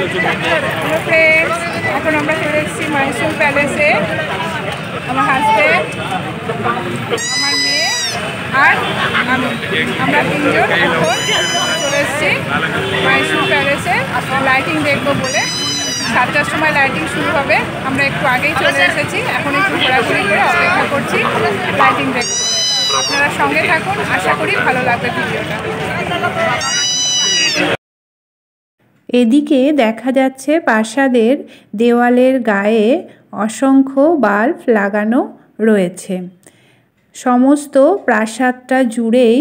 Hello friends, এখন আমরা চলে এসেছি মাইসুর প্যালেসে। আমার হাজব্যান্ড, আমার মেয়ে আর আমি, আমরা তিনজন এখন চলে এসেছি মাইসুর প্যালেসে লাইটিং দেখবো বলে। 7টার সময় লাইটিং শুরু হবে, আমরা একটু আগেই চলে এসেছি। এখন একটু ঘোরাঘুরি করে অপেক্ষা করছি লাইটিং দেখবো। আপনারা সঙ্গে থাকুন, আশা করি ভালো লাগবে ভিডিওটা। এদিকে দেখা যাচ্ছে প্রাসাদের দেওয়ালের গায়ে অসংখ্য বাল্ব লাগানো রয়েছে। সমস্ত প্রাসাদটা জুড়েই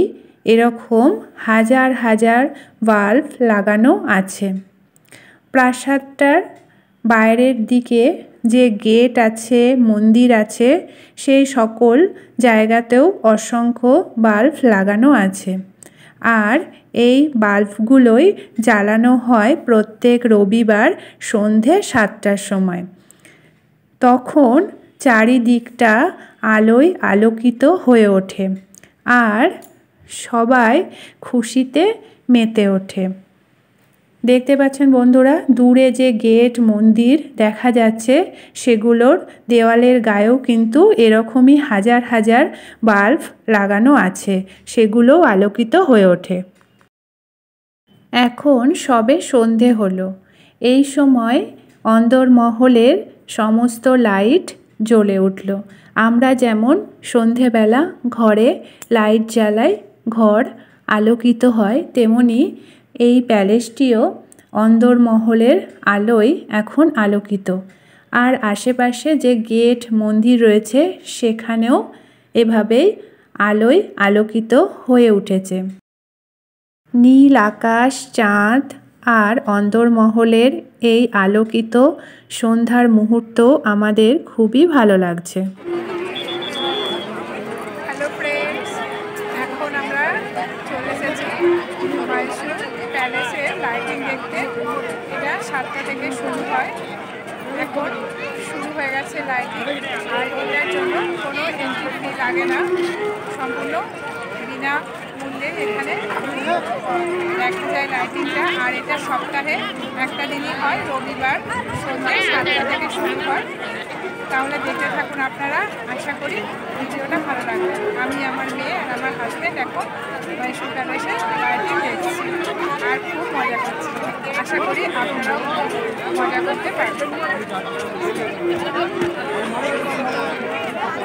এরকম হাজার হাজার বাল্ব লাগানো আছে। প্রাসাদটার বাইরের দিকে যে গেট আছে, মন্দির আছে, সেই সকল জায়গাতেও অসংখ্য বাল্ব লাগানো আছে। আর এই বাল্বগুলোই জ্বালানো হয় প্রত্যেক রবিবার সন্ধে 7টার সময়। তখন চারিদিকটা আলোয় আলোকিত হয়ে ওঠে আর সবাই খুশিতে মেতে ওঠে। দেখতে পাচ্ছেন বন্ধুরা, দূরে যে গেট, মন্দির দেখা যাচ্ছে, সেগুলোর দেওয়ালের গায়েও কিন্তু এরকমই হাজার হাজার বাল্ব লাগানো আছে, সেগুলোও আলোকিত হয়ে ওঠে। এখন সবে সন্ধে হলো। এই সময় অন্দরমহলের সমস্ত লাইট জ্বলে উঠল। আমরা যেমন সন্ধেবেলা ঘরে লাইট জ্বালাই, ঘর আলোকিত হয়, তেমনি এই প্যালেসটিও অন্দরমহলের আলোয় এখন আলোকিত। আর আশেপাশে যে গেট, মন্দির রয়েছে, সেখানেও এভাবেই আলোয় আলোকিত হয়ে উঠেছে। নীল আকাশ, চাঁদ আর অন্দরমহলের এই আলোকিত সন্ধ্যার মুহূর্ত আমাদের খুবই ভালো লাগছে। হ্যালো ফ্রেন্ডস, এখন আমরা চলে এসেছি মাইসুর প্যালেসে লাইটিং দেখতে। এটা 7টা থেকে শুরু হয়। এখন শুরু হয়ে গেছে লাইটিং। আর এটার জন্য কোনো এন্ট্রি ফি লাগে না, সম্পূর্ণ বিনা মূল্যে এখানে দেখা যায় লাইটিংটা। আর এটা সপ্তাহে একটা দিনই হয়, রবিবার সন্ধ্যে 7টা থেকে শুরু হয়। তাহলে দেখতে থাকুন আপনারা, আশা করি ভিডিওটা ভালো লাগবে। আমি, আমার মেয়ে আর আমার হাজব্যান্ড এখন মাইসুর প্যালেসে লাইটিং দেখছি আর খুব মজা করছি। আশা করি আপনারাও মজা করতে পারবেন।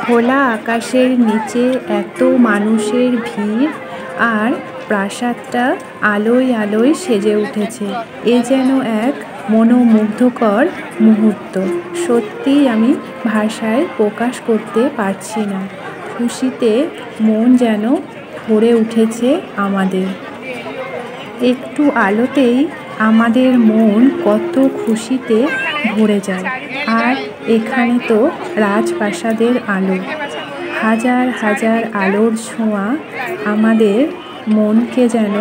খোলা আকাশের নিচে এত মানুষের ভিড় আর প্রাসাদটা আলোয় আলোয় সেজে উঠেছে। এ যেন এক মনোমুগ্ধকর মুহূর্ত। সত্যিই আমি ভাষায় প্রকাশ করতে পারছি না। খুশিতে মন যেন ভরে উঠেছে আমাদের। একটু আলোতেই আমাদের মন কত খুশিতে ভরে যায়। আর এখানে তো রাজপ্রাসাদের আলো, হাজার হাজার আলোর ছোঁয়া আমাদের মনকে যেন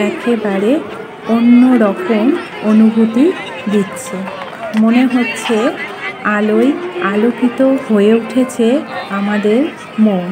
একেবারে অন্য রকম অনুভূতি দিচ্ছে। মনে হচ্ছে আলোয় আলোকিত হয়ে উঠেছে আমাদের মন।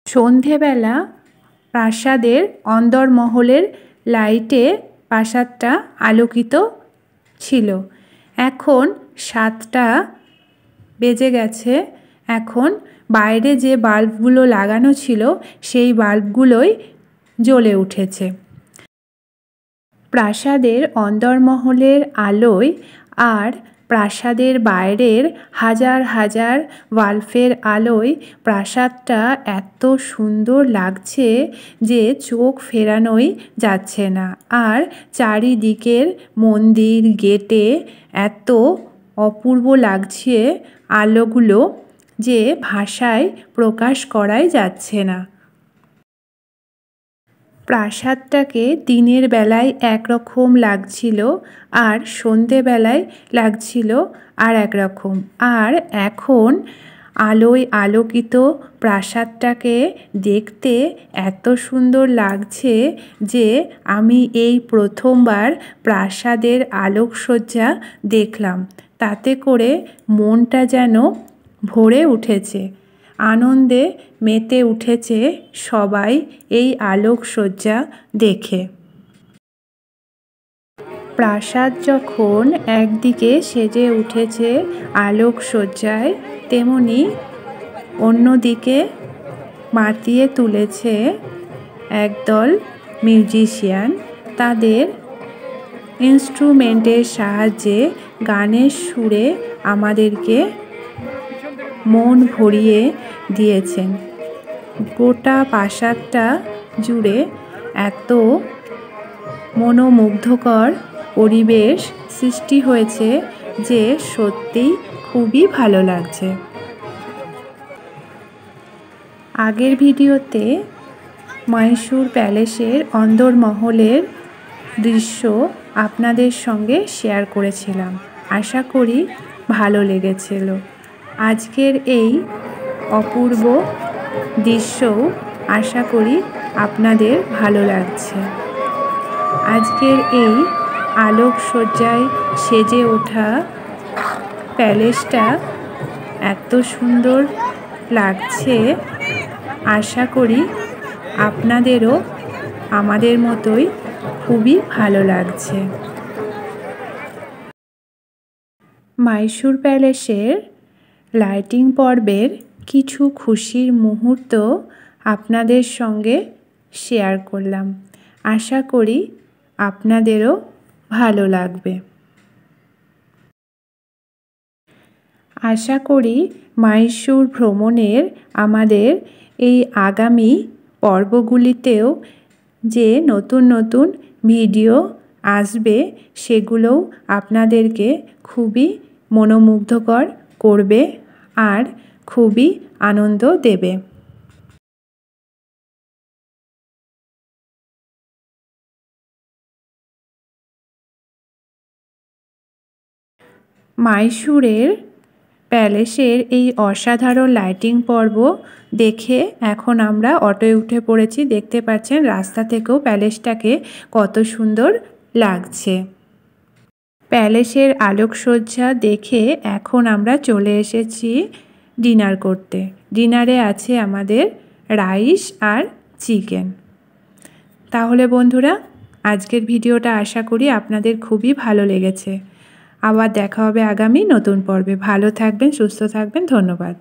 সন্ধেবেলা প্রাসাদের অন্দরমহলের লাইটে প্রাসাদটা আলোকিত ছিল। এখন 7টা বেজে গেছে। এখন বাইরে যে বাল্বগুলো লাগানো ছিল, সেই বাল্বগুলোই জ্বলে উঠেছে। প্রাসাদের অন্দরমহলের আলোয় আর প্রাসাদের বাইরের হাজার হাজার বাল্বের আলোয় প্রাসাদটা এত সুন্দর লাগছে যে চোখ ফেরানোই যাচ্ছে না। আর চারিদিকের মন্দির, গেটে এত অপূর্ব লাগছে আলোগুলো যে ভাষায় প্রকাশ করাই যাচ্ছে না। প্রাসাদটাকে দিনের বেলায় একরকম লাগছিল আর সন্ধেবেলায় লাগছিল আর একরকম। আর এখন আলোয় আলোকিত প্রাসাদটাকে দেখতে এত সুন্দর লাগছে যে আমি এই প্রথমবার প্রাসাদের আলোকসজ্জা দেখলাম। তাতে করে মনটা যেন ভরে উঠেছে, আনন্দে মেতে উঠেছে সবাই এই আলোকসজ্জা দেখে। প্রাসাদ যখন একদিকে সেজে উঠেছে আলোকসজ্জায়, তেমনি অন্যদিকে মাতিয়ে তুলেছে একদল মিউজিশিয়ান তাদের ইনস্ট্রুমেন্টের সাহায্যে গানের সুরে আমাদেরকে মন ভরিয়ে দিয়েছেন। গোটা প্রাসাদটা জুড়ে এত মনোমুগ্ধকর পরিবেশ সৃষ্টি হয়েছে যে সত্যিই খুবই ভালো লাগছে। আগের ভিডিওতে মহীশূর প্যালেসের অন্দরমহলের দৃশ্য আপনাদের সঙ্গে শেয়ার করেছিলাম, আশা করি ভালো লেগেছিল। আজকের এই অপূর্ব দৃশ্যও আশা করি আপনাদের ভালো লাগছে। আজকের এই আলোকসজ্জায় সেজে ওঠা প্যালেসটা এত সুন্দর লাগছে, আশা করি আপনাদেরও আমাদের মতোই খুবই ভালো লাগছে। মহীশূর প্যালেসের লাইটিং পর্বের কিছু খুশির মুহূর্ত আপনাদের সঙ্গে শেয়ার করলাম, আশা করি আপনাদেরও ভালো লাগবে। আশা করি মহীশূর ভ্রমণের আমাদের এই আগামী পর্বগুলিতেও যে নতুন নতুন ভিডিও আসবে সেগুলোও আপনাদেরকে খুবই মনোমুগ্ধকর করবে আর খুবই আনন্দ দেবে। মহীশূরের প্যালেসের এই অসাধারণ লাইটিং পর্ব দেখে এখন আমরা অটোয় উঠে পড়েছি। দেখতে পাচ্ছেন রাস্তা থেকেও প্যালেসটাকে কত সুন্দর লাগছে। প্যালেসের আলোকসজ্জা দেখে এখন আমরা চলে এসেছি ডিনার করতে। ডিনারে আছে আমাদের রাইস আর চিকেন। তাহলে বন্ধুরা, আজকের ভিডিওটা আশা করি আপনাদের খুবই ভালো লেগেছে। আবার দেখা হবে আগামী নতুন পর্বে। ভালো থাকবেন, সুস্থ থাকবেন। ধন্যবাদ।